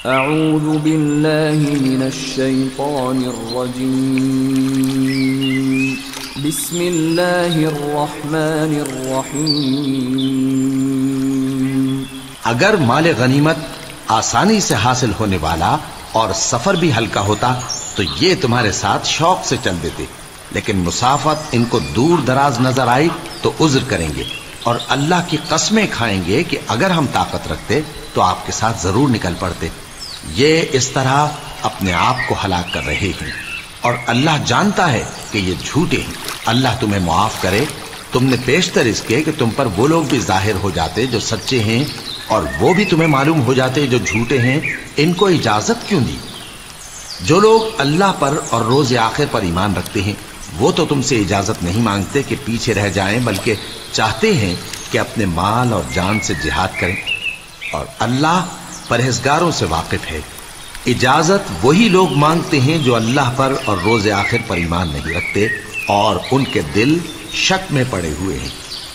اعوذ باللہ من الشیطان الرجیم بسم اللہ الرحمن الرحیم۔ اگر مال غنیمت آسانی سے حاصل ہونے والا اور سفر بھی ہلکا ہوتا تو یہ تمہارے ساتھ شوق سے چل دیتے، لیکن مسافت ان کو دور دراز نظر آئی تو عذر کریں گے اور اللہ کی قسمیں کھائیں گے کہ اگر ہم طاقت رکھتے تو آپ کے ساتھ ضرور نکل پڑتے۔ یہ اس طرح اپنے آپ کو ہلاک کر رہے ہیں اور اللہ جانتا ہے کہ یہ جھوٹے ہیں۔ اللہ تمہیں معاف کرے، تم نے پیشتر اس کے کہ تم پر وہ لوگ بھی ظاہر ہو جاتے جو سچے ہیں اور وہ بھی تمہیں معلوم ہو جاتے جو جھوٹے ہیں۔ ان کو اجازت کیوں دی؟ جو لوگ اللہ پر اور روز آخر پر ایمان رکھتے ہیں وہ تو تم سے اجازت نہیں مانگتے کہ پیچھے رہ جائیں، بلکہ چاہتے ہیں کہ اپنے مال اور جان سے جہاد کریں، اور اللہ پرہیزگاروں سے واقف ہے۔ اجازت وہی لوگ مانگتے ہیں جو اللہ پر اور روز آخر پر ایمان نہیں رکھتے اور ان کے دل شک میں پڑے ہوئے ہیں،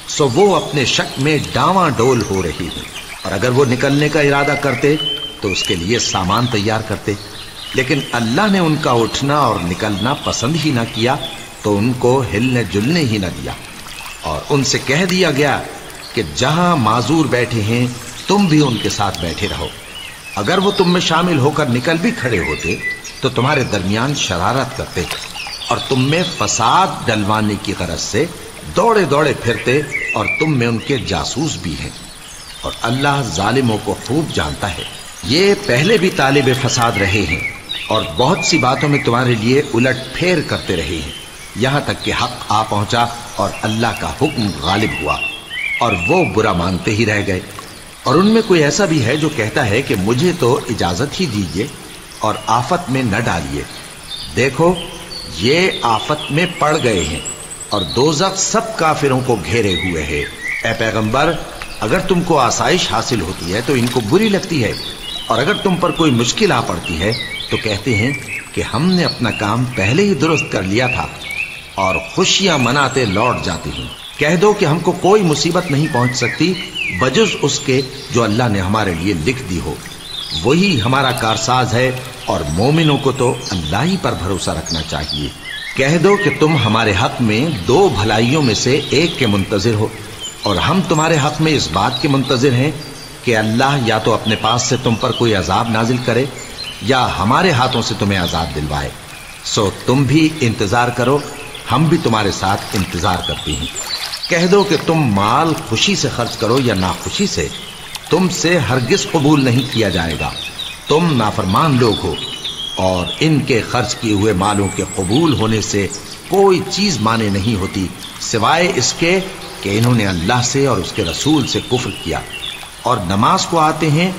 سو وہ اپنے شک میں ڈاواں ڈول ہو رہی ہیں۔ اور اگر وہ نکلنے کا ارادہ کرتے تو اس کے لیے سامان تیار کرتے، لیکن اللہ نے ان کا اٹھنا اور نکلنا پسند ہی نہ کیا تو ان کو ہلنے جلنے ہی نہ دیا، اور ان سے کہہ دیا گیا کہ جہاں معذور بیٹھے ہیں تم بھی ان کے ساتھ بیٹھے رہو۔ اگر وہ تم میں شامل ہو کر نکل بھی کھڑے ہوتے تو تمہارے درمیان شرارت کرتے اور تم میں فساد ڈلوانے کی غرض سے دوڑے دوڑے پھرتے، اور تم میں ان کے جاسوس بھی ہیں، اور اللہ ظالموں کو خوب جانتا ہے۔ یہ پہلے بھی طالب فساد رہے ہیں اور بہت سی باتوں میں تمہارے لیے الٹ پھیر کرتے رہے ہیں، یہاں تک کہ حق آ پہنچا اور اللہ کا حکم غالب ہوا اور وہ برا مانتے ہی رہ گئے۔ اور ان میں کوئی ایسا بھی ہے جو کہتا ہے کہ مجھے تو اجازت ہی دیجیے اور آفت میں نہ ڈالیے۔ دیکھو یہ آفت میں پڑ گئے ہیں اور دوزخ سب کافروں کو گھیرے ہوئے ہے۔ اے پیغمبر، اگر تم کو آسائش حاصل ہوتی ہے تو ان کو بری لگتی ہے، اور اگر تم پر کوئی مشکل آ پڑتی ہے تو کہتے ہیں کہ ہم نے اپنا کام پہلے ہی درست کر لیا تھا، اور خوشیاں مناتے لوٹ جاتے ہیں۔ کہہ دو کہ ہم کو کوئی مصیبت نہیں پہنچ سکتی بجز اس کے جو اللہ نے ہمارے لیے لکھ دی ہو، وہی ہمارا کارساز ہے، اور مومنوں کو تو اللہ ہی پر بھروسہ رکھنا چاہیے۔ کہہ دو کہ تم ہمارے حق میں دو بھلائیوں میں سے ایک کے منتظر ہو، اور ہم تمہارے حق میں اس بات کے منتظر ہیں کہ اللہ یا تو اپنے پاس سے تم پر کوئی عذاب نازل کرے یا ہمارے ہاتھوں سے تمہیں عذاب دلوائے، سو تم بھی انتظار کرو، ہم بھی تمہارے ساتھ انتظار کرتے ہیں۔ کہہ دو کہ تم مال خوشی سے خرچ کرو یا ناخوشی سے، تم سے ہرگز قبول نہیں کیا جائے گا، تم نافرمان لوگ ہو، اور ان کے خرچ کیے ہوئے مالوں کے قبول ہونے سے کوئی چیز مانے نہیں ہوتی سوائے اس کے کہ انہوں نے اللہ سے اور اس کے رسول سے کفر کیا، اور نماز کو آتے ہیں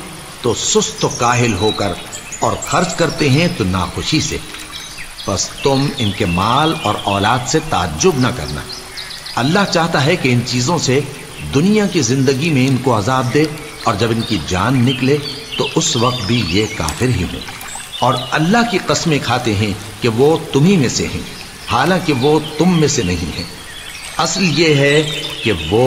تو سست و کاہل ہو کر، اور خرچ کرتے ہیں تو ناخوشی سے۔ بس تم ان کے مال اور اولاد سے تعجب نہ کرنا، اللہ چاہتا ہے کہ ان چیزوں سے دنیا کی زندگی میں ان کو عذاب دے، اور جب ان کی جان نکلے تو اس وقت بھی یہ کافر ہی ہوں، اور اللہ کی قسمیں کھاتے ہیں کہ وہ تمہیں میں سے ہیں، حالانکہ وہ تم میں سے نہیں ہیں۔ اصل یہ ہے کہ وہ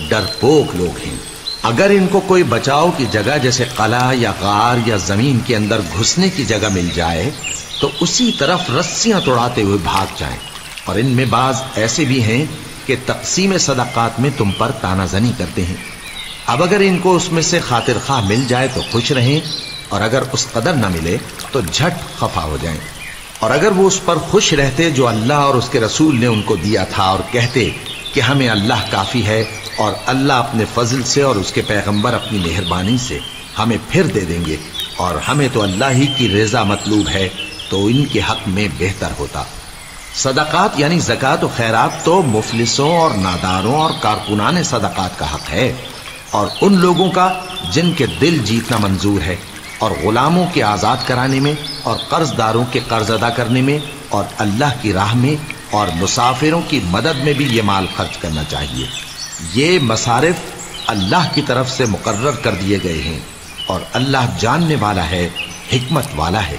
ڈرپوک لوگ ہیں۔ اگر ان کو کوئی بچاؤ کی جگہ جیسے قلعہ یا غار یا زمین کے اندر گھسنے کی جگہ مل جائے تو اسی طرف رسیاں توڑاتے ہوئے بھاگ جائیں، اور ان میں بعض ایسے بھی ہیں کہ تقسیم صدقات میں تم پر تانا زنی کرتے ہیں۔ اب اگر ان کو اس میں سے خاطر خواہ مل جائے تو خوش رہیں، اور اگر اس قدر نہ ملے تو جھٹ خفا ہو جائیں۔ اور اگر وہ اس پر خوش رہتے جو اللہ اور اس کے رسول نے ان کو دیا تھا، اور کہتے کہ ہمیں اللہ کافی ہے، اور اللہ اپنے فضل سے اور اس کے پیغمبر اپنی مہربانی سے ہمیں پھر دے دیں گے، اور ہمیں تو اللہ ہی کی رضا مطلوب ہے، تو ان کے حق میں بہتر ہوتا۔ صدقات یعنی زکوٰۃ و خیرات تو مفلسوں اور ناداروں اور کارکنان صدقات کا حق ہے، اور ان لوگوں کا جن کے دل جیتنا منظور ہے، اور غلاموں کے آزاد کرانے میں، اور قرض داروں کے قرض ادا کرنے میں، اور اللہ کی راہ میں، اور مسافروں کی مدد میں بھی یہ مال خرچ کرنا چاہیے۔ یہ مصارف اللہ کی طرف سے مقرر کر دیے گئے ہیں، اور اللہ جاننے والا ہے، حکمت والا ہے۔